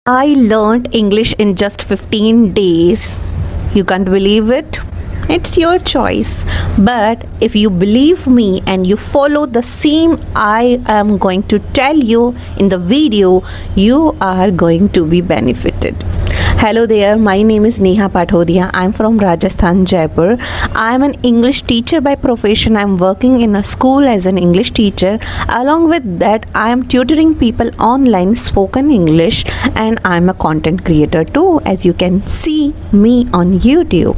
I learned English in just 15 days. You can't believe it? It's your choice. But if you believe me and you follow the same I am going to tell you in the video, you are going to be benefited. Hello there, my name is Nehapathodiya. I'm from Rajasthan, Jaipur. I'm an English teacher by profession. I'm working in a school as an English teacher. Along with that, I am tutoring people online spoken English, and I'm a content creator too, as you can see me on YouTube.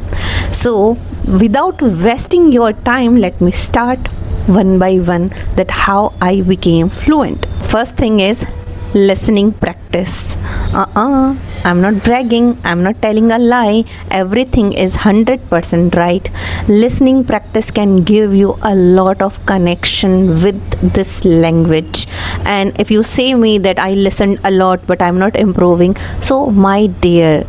So without wasting your time, let me start one by one that how I became fluent. First thing is listening practice. I'm not bragging, I'm not telling a lie. Everything is 100% right. Listening practice can give you a lot of connection with this language. And if you say me that I listened a lot but I'm not improving, so my dear,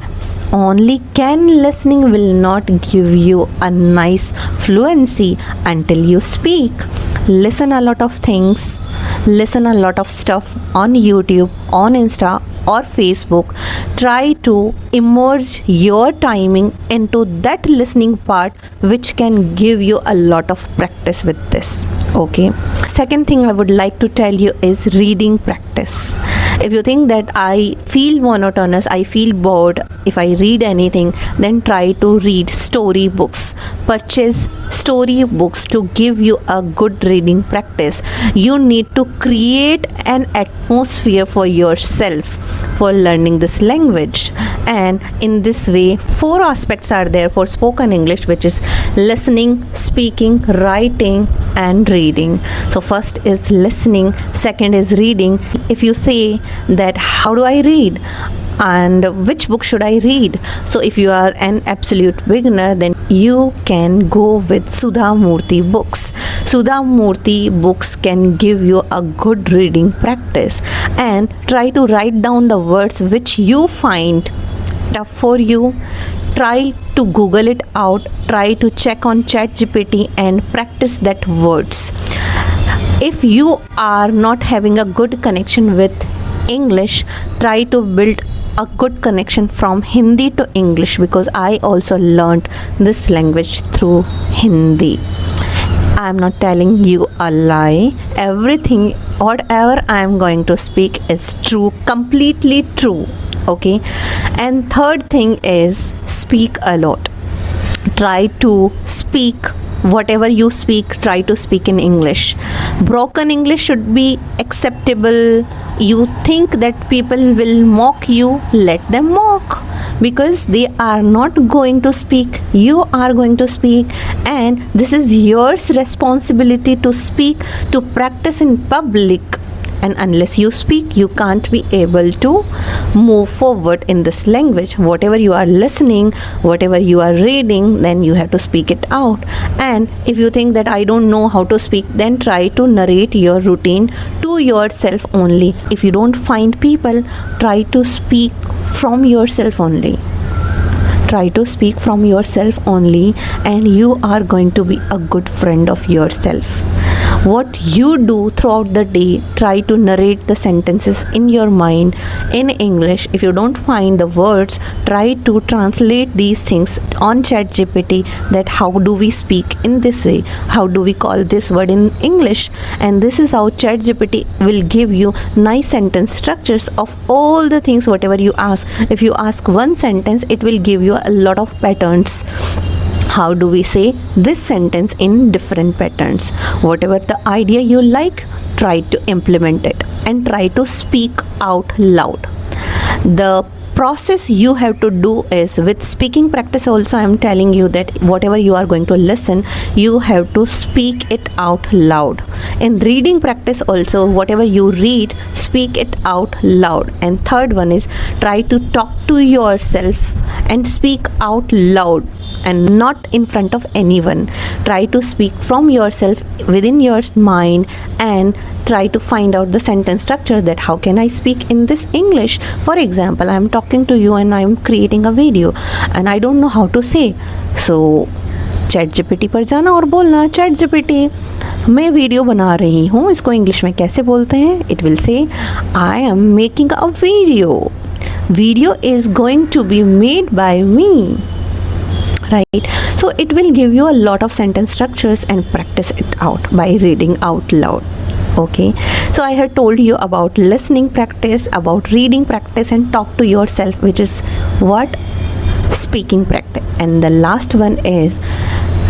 only can listening will not give you a nice fluency until you speak. Listen a lot of things, listen a lot of stuff on YouTube, on Insta or Facebook. Try to immerse your timing into that listening part, which can give you a lot of practice with this. Okay. Second thing I would like to tell you is reading practice. If you think that I feel monotonous, I feel bored if I read anything, then try to read story books. Purchase story books to give you a good reading practice. You need to create an atmosphere for yourself for learning this language. And in this way, 4 aspects are there for spoken English, which is listening, speaking, writing and reading. So first is listening, second is reading. If you say that how do I read and which book should I read, so if you are an absolute beginner, then you can go with Sudha Murthy books. Sudha Murthy books can give you a good reading practice. And try to write down the words which you find tough for you. Try to Google it out, try to check on ChatGPT and practice that words. If you are not having a good connection with English, try to build a good connection from Hindi to English, because I also learned this language through Hindi. I am not telling you a lie. Everything, whatever I am going to speak is true, completely true. Okay. And third thing is speak a lot. Try to speak whatever you speak, try to speak in English. Broken English should be acceptable. You think that people will mock you, let them mock, because they are not going to speak, you are going to speak, and this is yours responsibility to speak, to practice in public. And unless you speak, you can't be able to move forward in this language. Whatever you are listening, whatever you are reading, then you have to speak it out. And if you think that I don't know how to speak, then try to narrate your routine to yourself only. If you don't find people, try to speak from yourself only. Try to speak from yourself only, and you are going to be a good friend of yourself. What you do throughout the day, try to narrate the sentences in your mind in English. If you don't find the words, try to translate these things on ChatGPT, that how do we speak in this way, how do we call this word in English. And this is how ChatGPT will give you nice sentence structures of all the things whatever you ask. If you ask one sentence, it will give you a lot of patterns. How do we say this sentence in different patterns? Whatever the idea you like, try to implement it and try to speak out loud. The process you have to do is with speaking practice also, I am telling you that whatever you are going to listen, you have to speak it out loud. In reading practice also, whatever you read, speak it out loud. And third one is try to talk to yourself and speak out loud, and not in front of anyone. Try to speak from yourself within your mind and try to find out the sentence structure, that how can I speak in this English. For example, I am talking to you and I am creating a video and I don't know how to say. So ChatGPT पर जाना और बोलना, ChatGPT मैं video बना रही हूँ, इसको English में कैसे बोलते हैं. It will say I am making a video. video is going to be made by me, right? So it will give you a lot of sentence structures and practice it out by reading out loud. Okay, so I had told you about listening practice, about reading practice, and talk to yourself, which is what? Speaking practice. And the last one is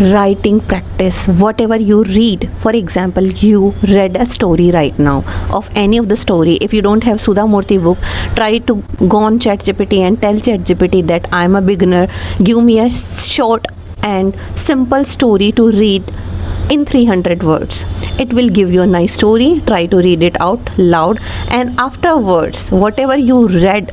writing practice. Whatever you read, for example, you read a story right now of any of the story. If you don't have Sudha Murthy book, try to go on ChatGPT and tell ChatGPT that I'm a beginner, give me a short and simple story to read in 300 words. It will give you a nice story. Try to read it out loud, and afterwards, whatever you read,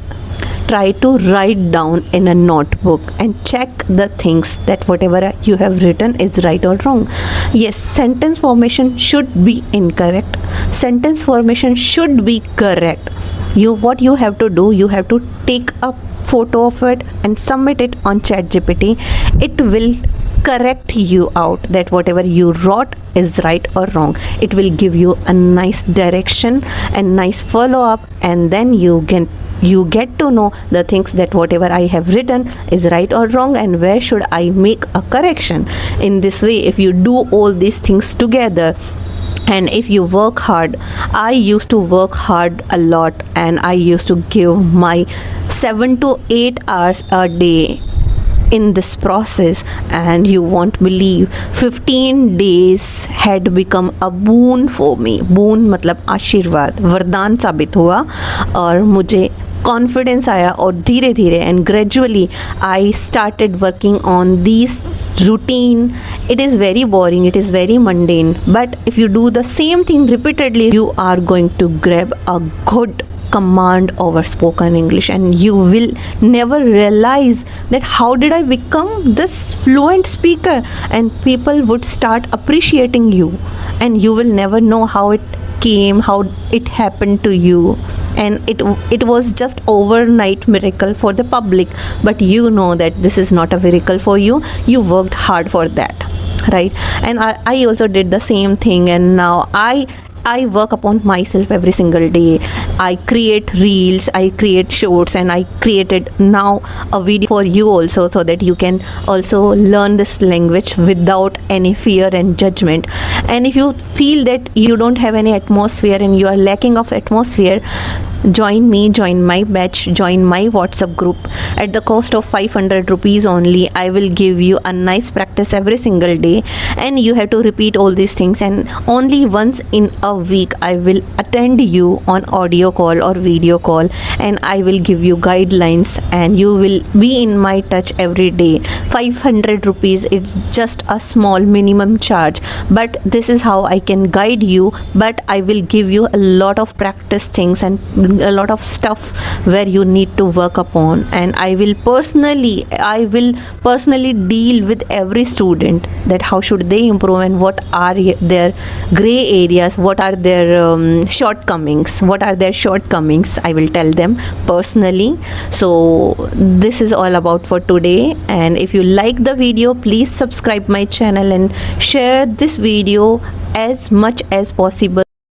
try to write down in a notebook and check the things that whatever you have written is right or wrong. Yes, sentence formation should be incorrect. Sentence formation should be correct. What you have to do, you have to take a photo of it and submit it on ChatGPT. It will correct you out that whatever you wrote is right or wrong. It will give you a nice direction and nice follow up, and then you get to know the things that whatever I have written is right or wrong, and where should I make a correction. In this way, if you do all these things together, and if you work hard, I used to work hard a lot, and I used to give my 7 to 8 hours a day in this process, and you won't believe 15 days had become a boon for me. Boon मतलब आशीर्वाद, वरदान साबित हुआ, और मुझे confidence आया, और धीरे धीरे and gradually I started working on this routine. It is very boring, it is very mundane, but if you do the same thing repeatedly, you are going to grab a good command over spoken English, and you will never realize that how did I become this fluent speaker, and people would start appreciating you, and you will never know how it came, how it happened to you, and it was just overnight miracle for the public, but you know that this is not a miracle for you. You worked hard for that, right? And I also did the same thing, and now I work upon myself every single day. I create reels, I create shorts, and I created now a video for you also, so that you can also learn this language without any fear and judgment. And if you feel that you don't have any atmosphere and you are lacking of atmosphere, join me, join my batch, join my WhatsApp group. At the cost of 500 rupees only, I will give you a nice practice every single day, and you have to repeat all these things, and only once in a week I will attend you on audio call or video call, and I will give you guidelines, and you will be in my touch every day. 500 rupees is just a small minimum charge, but this is how I can guide you. But I will give you a lot of practice things and a lot of stuff where you need to work upon, and I will personally deal with every student that how should they improve, and what are their gray areas, what are their shortcomings, I will tell them personally. So this is all about for today, and if you like the video, please subscribe my channel and share this video as much as possible.